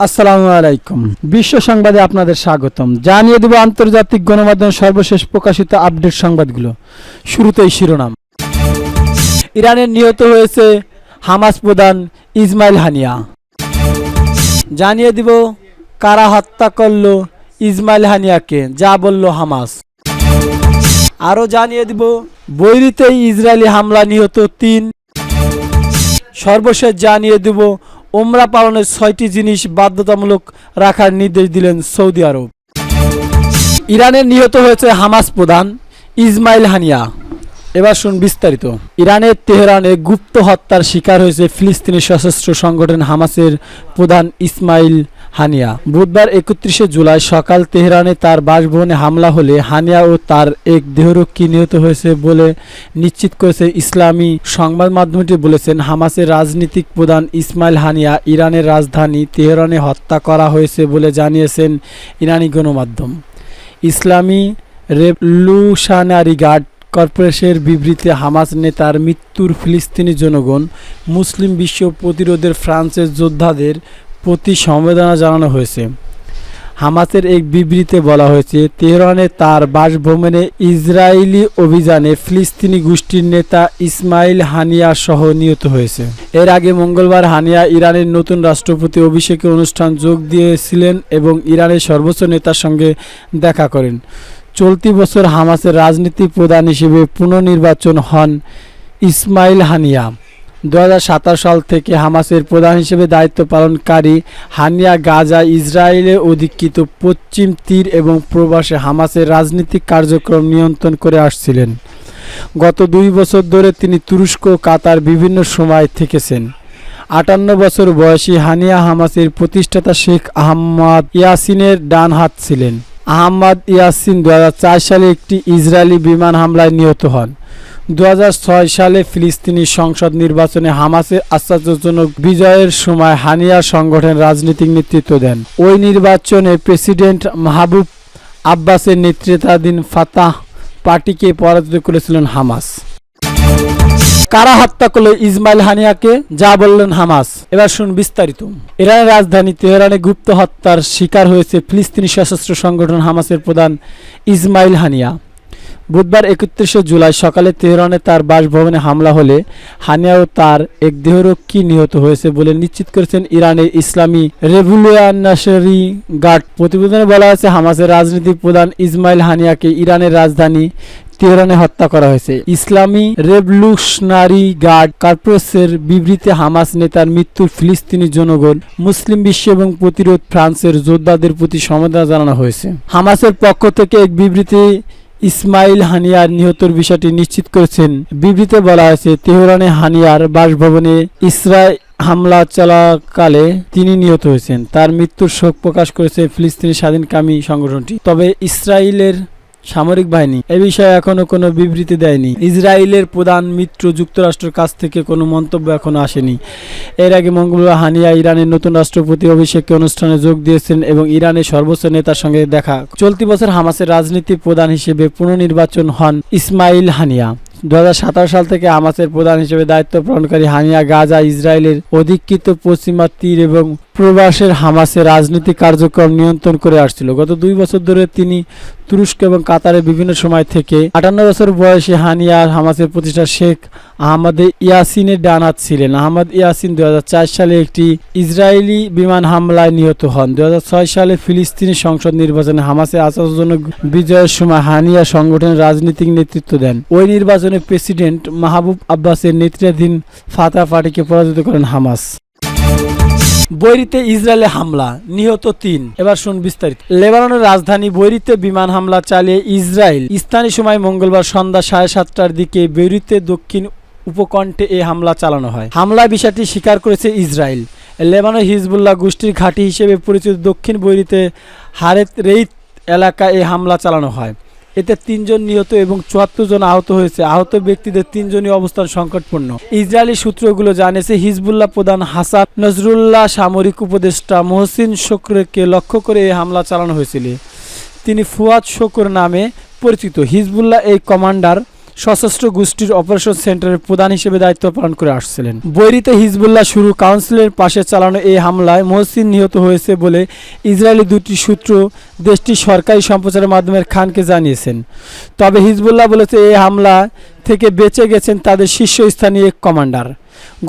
আসসালামু আলাইকুম। বিশ্ব সংবাদে আপনাদের স্বাগতম। জানিয়ে দেব আন্তর্জাতিক গণমাধ্যম সর্বশেষ প্রকাশিত আপডেট সংবাদগুলো। শুরুতেই শিরোনাম। ইরানের নিহত হয়েছে হামাস প্রধান ইসমাইল হানিয়া। জানিয়ে দিব কারা হত্যা করল ইসমাইল হানিয়াকে, যা বলল হামাস। আরও জানিয়ে দিব বৈরুতে ইসরায়েলি হামলা নিহত ৩। সর্বশেষ জানিয়ে দেব ওমরা পালনের ৬টি জিনিস বাধ্যতামূলক রাখার নির্দেশ দিলেন সৌদি আরব। ইরানের নিহত হয়েছে হামাস প্রধান ইসমাইল হানিয়া। এবার শুন বিস্তারিত। ইরানের তেহরানে গুপ্ত হত্যার শিকার হয়েছে ফিলিস্তিনি সশস্ত্র সংগঠন হামাসের প্রধান ইসমাইল হানিয়া। বুধবার ৩১ জুলাই সকাল তেহরানে তার বাসভবনে হামলা হলে হানিয়া ও তার এক দেহরক্ষী নিহত হয়েছে বলে নিশ্চিত করেছে ইসলামী সংবাদ মাধ্যমটি বলেছেন, হামাসের রাজনৈতিক প্রধান ইসমাইল হানিয়া ইরানের রাজধানী তেহরানে হত্যা করা হয়েছে বলে জানিয়েছেন ইরানি গণমাধ্যম। ইসলামী রেভলিউশনারি গার্ড কর্পোরেশনের বিবৃতিতে হামাস নেতার মৃত্যুর ফিলিস্তিনি জনগণ, মুসলিম বিশ্ব প্রতিরোধের ফ্রান্সের যোদ্ধাদের প্রতি সমবেদনা জানানো হয়েছে। হামাসের এক বিবৃতিতে বলা হয়েছে, তেহরানে তার বাসভবনে ইসরায়েলি অভিযানে ফিলিস্তিনি গোষ্ঠীর নেতা ইসমাইল হানিয়া সহ নিহত হয়েছে। এর আগে মঙ্গলবার হানিয়া ইরানের নতুন রাষ্ট্রপতি অভিষেকের অনুষ্ঠান যোগ দিয়েছিলেন এবং ইরানের সর্বোচ্চ নেতার সঙ্গে দেখা করেন। চলতি বছর হামাসের রাজনীতি প্রধান হিসেবে পুনর্নির্বাচন হন ইসমাইল হানিয়া। ২০১৭ সাল থেকে হামাসের প্রধান হিসেবে দায়িত্ব পালনকারী হানিয়া গাজা, ইসরায়েলে অধিকৃত পশ্চিম তীর এবং প্রবাসে হামাসের রাজনৈতিক কার্যক্রম নিয়ন্ত্রণ করে আসছিলেন। গত ২ বছর ধরে তিনি তুরস্ক ও কাতার বিভিন্ন সময় থেকেছেন। ৫৮ বছর বয়সী হানিয়া হামাসের প্রতিষ্ঠাতা শেখ আহমদ ইয়াসিনের ডান হাত ছিলেন। আহমদ ইয়াসিন ২০০৪ সালে একটি ইসরায়েলি বিমান হামলায় নিহত হন। ২০০৬ সালে ফিলিস্তিনি সংসদ নির্বাচনে হামাসের আশ্চর্যজনক বিজয়ের সময় হানিয়া সংগঠন রাজনৈতিক নেতৃত্ব দেন। ওই নির্বাচনে প্রেসিডেন্ট মাহবুব আব্বাসের নেতৃত্বাধীন ফাতাহ পার্টিকে পরাজিত করেছিলেন হামাস। কারা হত্যা করলো ইসমাইল হানিয়াকে, যা বললেন হামাস। এবার শুন বিস্তারিত। ইরানের রাজধানী তেহরানে গুপ্ত হত্যার শিকার হয়েছে ফিলিস্তিনি সশস্ত্র সংগঠন হামাসের প্রধান ইসমাইল হানিয়া। বুধবার ৩১ জুলাই সকালে তেহরানে তার বাসভবনে হামলা হলে হানিয়া ও তার এক দেহরক্ষী নিহত হয়েছে বলে নিশ্চিত করেছেন ইরানের ইসলামী রেভলিউশনারি গার্ড। প্রতিবেদনে বলা হয়েছে, হামাসের রাজনৈতিক প্রধান ইসমাইল হানিয়াকে ইরানের রাজধানী তেহরানে হত্যা করা হয়েছে। ইসলামী রেভলিউশনারি গার্ড কর্পোরেশনের বিবৃতিতে হামাস নেতার মৃত্যুর ফিলিস্তিনি জনগণ, মুসলিম বিশ্ব এবং প্রতিরোধ ফ্রান্সের যোদ্ধাদের প্রতি সমবেদনা জানানো হয়েছে। হামাসের পক্ষ থেকে এক বিবৃতি ইসমাইল হানিয়ার নিহতর বিষয়টি নিশ্চিত করেছেন। বিবৃতিতে বলা হয়েছে, তেহরানে হানিয়ার বাসভবনে ইসরায়েল হামলা চলাকালে তিনি নিহত হয়েছেন। তার মৃত্যুর শোক প্রকাশ করেছে ফিলিস্তিনি স্বাধীনকামী সংগঠনটি। তবে ইসরায়েলের সামরিক বাহিনী এ বিষয়ে এখনো কোনো বিবৃতি দেয়নি। ইসরায়েলের প্রধান মিত্র যুক্তরাষ্ট্রের কাছ থেকে কোনো মন্তব্য এখনো আসেনি। এর আগে মঙ্গলবার হানিয়া ইরানের নতুন রাষ্ট্রপতি অভিষেকে অনুষ্ঠানে যোগ দিয়েছেন এবং ইরানের সর্বোচ্চ নেতার সঙ্গে দেখা। চলতি বছর হামাসের রাজনীতি প্রধান হিসেবে পুনর্নির্বাচন হন ইসমাইল হানিয়া। ২০১৭ সাল থেকে হামাসের প্রধান হিসেবে দায়িত্ব পালনকারী হানিয়া গাজা, ইসরায়েলের অধিকৃত পশ্চিমা তীর এবং প্রবাসের হামাসের রাজনৈতিক কার্যক্রম নিয়ন্ত্রণ করে আসছিল। গত ২ বছর ধরে তিনি তুরস্ক এবং কাতারের বিভিন্ন সময় থেকে। ৫৮ বছর বয়সী হানিয়া হামাসের প্রতিষ্ঠাতা শেখ আহমদ ইয়াসিনের ডান হাত ছিলেন। আহমদ ইয়াসিন ২০০৪ সালে একটি ইসরায়েলি বিমান হামলায় নিহত হন। ২০০৬ সালে ফিলিস্তিনি সংসদ নির্বাচনে হামাসের আশ্চর্যজনক বিজয়ের সময় হানিয়া সংগঠনের রাজনৈতিক নেতৃত্ব দেন। ওই নির্বাচনে প্রেসিডেন্ট মাহবুব আব্বাসের নেতৃত্বাধীন ফাতাহ পার্টিকে পরাজিত করেন হামাস। বৈরুতে ইসরায়েলে হামলা, নিহত ৩। এবার শুন বিস্তারিত। লেবাননের রাজধানী বৈরুতে বিমান হামলা চালিয়ে ইসরায়েল স্থানীয় সময় মঙ্গলবার সন্ধ্যা ৭:৩০টার দিকে বৈরুতের দক্ষিণ উপকণ্ঠে এই হামলা চালানো হয়। হামলার বিষয়টি স্বীকার করেছে ইসরায়েল। লেবানন হিজবুল্লাহ গোষ্ঠীর ঘাঁটি হিসেবে পরিচিত দক্ষিণ বৈরুতে হারেত রেইত এলাকায় এই হামলা চালানো হয়। এতে ৩ জন নিহত এবং ৭৪ জন আহত হয়েছে। আহত ব্যক্তিদের ৩ জনই অবস্থান সংকটপূর্ণ। ইসরায়েলি সূত্রগুলো জানিয়েছে, হিজবুল্লাহ প্রধান হাসান নজরুল্লাহ সামরিক উপদেষ্টা মোহসিন শোকরকে লক্ষ্য করে এই হামলা চালানো হয়েছিল। তিনি ফুয়াদ শোকর নামে পরিচিত। হিজবুল্লাহ এই কমান্ডার সশস্ত্র গোষ্ঠীর অপারেশন সেন্টারের প্রধান হিসেবে দায়িত্ব পালন করে আসছিলেন। বৈরিতে হিজবুল্লাহ শুরু কাউন্সিলের পাশে চালানো এই হামলায় মহসিন নিহত হয়েছে বলে ইসরায়েলি দুটি সূত্র দেশটির সরকারি সম্প্রচারের মাধ্যমে খানকে জানিয়েছেন। তবে হিজবুল্লাহ বলেছে এই হামলা থেকে বেঁচে গেছেন তাদের শীর্ষস্থানীয় এক কমান্ডার।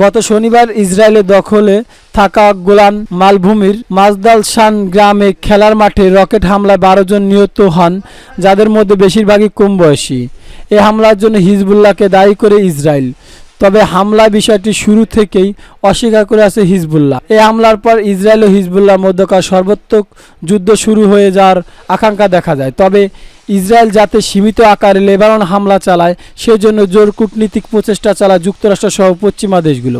গত শনিবার ইসরায়েলের দখলে থাকা গোলান মালভূমির মাজদাল শান গ্রামে খেলার মাঠে রকেট হামলায় 12 জন নিহত হন, যাদের মধ্যে বেশিরভাগই কম বয়সী। এ হামলার জন্য হিজবুল্লাহকে দায়ী করে ইসরায়েল, তবে হামলা বিষয়টি শুরু থেকেই অস্বীকার করে আছে হিজবুল্লাহ। এই হামলার পর ইসরায়েল ও হিজবুল্লাহর মধ্যকার সর্বাত্মক যুদ্ধ শুরু হয়ে যাওয়ার আকাঙ্ক্ষা দেখা যায়। তবে ইসরায়েল যাতে সীমিত আকারে লেবানন হামলা চালায় সেজন্য জোর কূটনীতিক প্রচেষ্টা চালায় যুক্তরাষ্ট্র সহ পশ্চিমা দেশগুলো।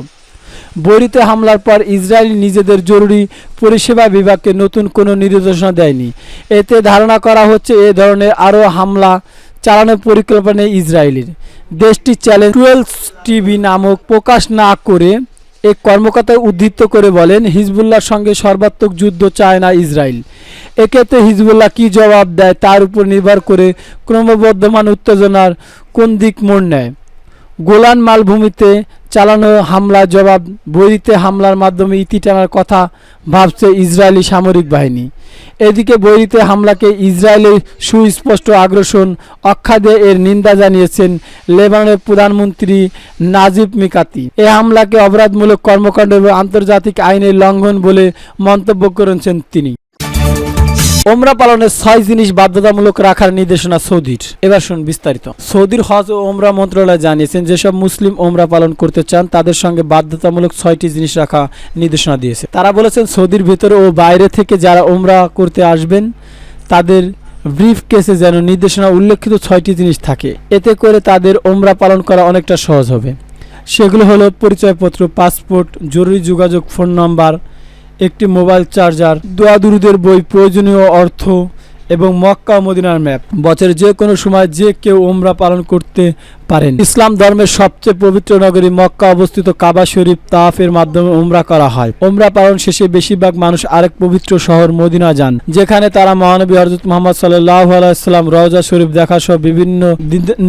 বৈরিতে হামলার পর ইসরায়েল নিজেদের জরুরি পরিষেবা বিভাগকে নতুন কোনো নির্দেশনা দেয়নি। এতে ধারণা করা হচ্ছে এ ধরনের আরও হামলা চালানোর পরিকল্পনা ইসরায়েলের। দেশটির চ্যানেল 12 টিভি নামক প্রকাশ না করে এক কর্মকর্তা উদ্ধৃত করে বলেন, হিজবুল্লাহর সঙ্গে সর্বাত্মক যুদ্ধ চায় না ইসরায়েল। এক্ষেত্রে হিজবুল্লাহ কী জবাব দেয় তার উপর নির্ভর করে ক্রমবর্ধমান উত্তেজনার কোন দিক মোড় নেয়। গোলান মালভূমিতে চালানো হামলার জবাব বৈরিতে হামলার মাধ্যমে ইতি টানার কথা ভাবছে ইসরায়েলি সামরিক বাহিনী। এদিকে বৈরিতে হামলাকে ইসরায়েলের সুস্পষ্ট আগ্রাসন আখ্যা দিয়ে এর নিন্দা জানিয়েছেন লেবাননের প্রধানমন্ত্রী নাজিব মিকাতি। এ হামলাকে অপরাধমূলক কর্মকাণ্ড এবং আন্তর্জাতিক আইনের লঙ্ঘন বলে মন্তব্য করেছেন তিনি। ওমরা পালনের 6 জিনিস বাধ্যতামূলক রাখার নির্দেশনা সৌদির। এবার শুন বিস্তারিত। সৌদির হজ ও ওমরা মন্ত্রণালয় জানিয়েছেন যেসব মুসলিম ওমরা পালন করতে চান তাদের সঙ্গে বাধ্যতামূলক 6টি জিনিস রাখা নির্দেশনা দিয়েছে। তারা বলেছেন সৌদির ভিতরে ও বাইরে থেকে যারা ওমরা করতে আসবেন তাদের ব্রিফ কেসে যেন নির্দেশনা উল্লেখিত 6টি জিনিস থাকে। এতে করে তাদের ওমরা পালন করা অনেকটা সহজ হবে। সেগুলো হলো পরিচয়পত্র, পাসপোর্ট, জরুরি যোগাযোগ ফোন নম্বর, একটি মোবাইল চার্জার, দোয়া দুরুদের বই, প্রয়োজনীয় অর্থ এবং মক্কা ও মদিনার ম্যাপ। বছরের যে কোনো সময় যে কেউ ওমরা পালন করতে পারেন। ইসলাম ধর্মের সবচেয়ে পবিত্র নগরী মক্কা অবস্থিত কাবা শরীফ তাওয়াফের মাধ্যমে ওমরা করা হয়। ওমরা পালন শেষে বেশিরভাগ মানুষ আরেক পবিত্র শহর মদিনা যান, যেখানে তারা মহানবী হযরত মুহাম্মদ সাল্লাল্লাহু আলাইহি ওয়াসাল্লাম রওজা শরীফ দেখা সহ বিভিন্ন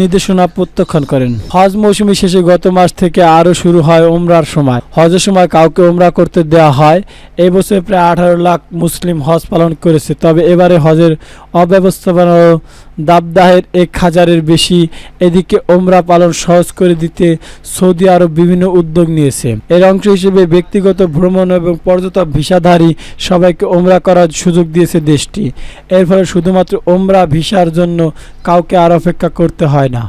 নির্দেশনা প্রত্যক্ষণ করেন। হজ মৌসুমী শেষে গত মাস থেকে আরও শুরু হয় ওমরার সময়। হজের সময় কাউকে ওমরা করতে দেওয়া হয়। এই বছর প্রায় 18 লাখ মুসলিম হজ পালন করেছে, তবে এবারে হজের অব্যবস্থাপনা ও দাবদাহের 1000-এর বেশি। এদিকে ওমরা পালন সহজ করে দিতে সৌদি আরব বিভিন্ন উদ্যোগ নিয়েছে। এর অংশ হিসেবে ব্যক্তিগত ভ্রমণ এবং পর্যটক ভিসাধারী সবাইকে ওমরা করার সুযোগ দিয়েছে দেশটি। এর ফলে শুধুমাত্র ওমরা ভিসার জন্য কাউকে আর অপেক্ষা করতে হয় না।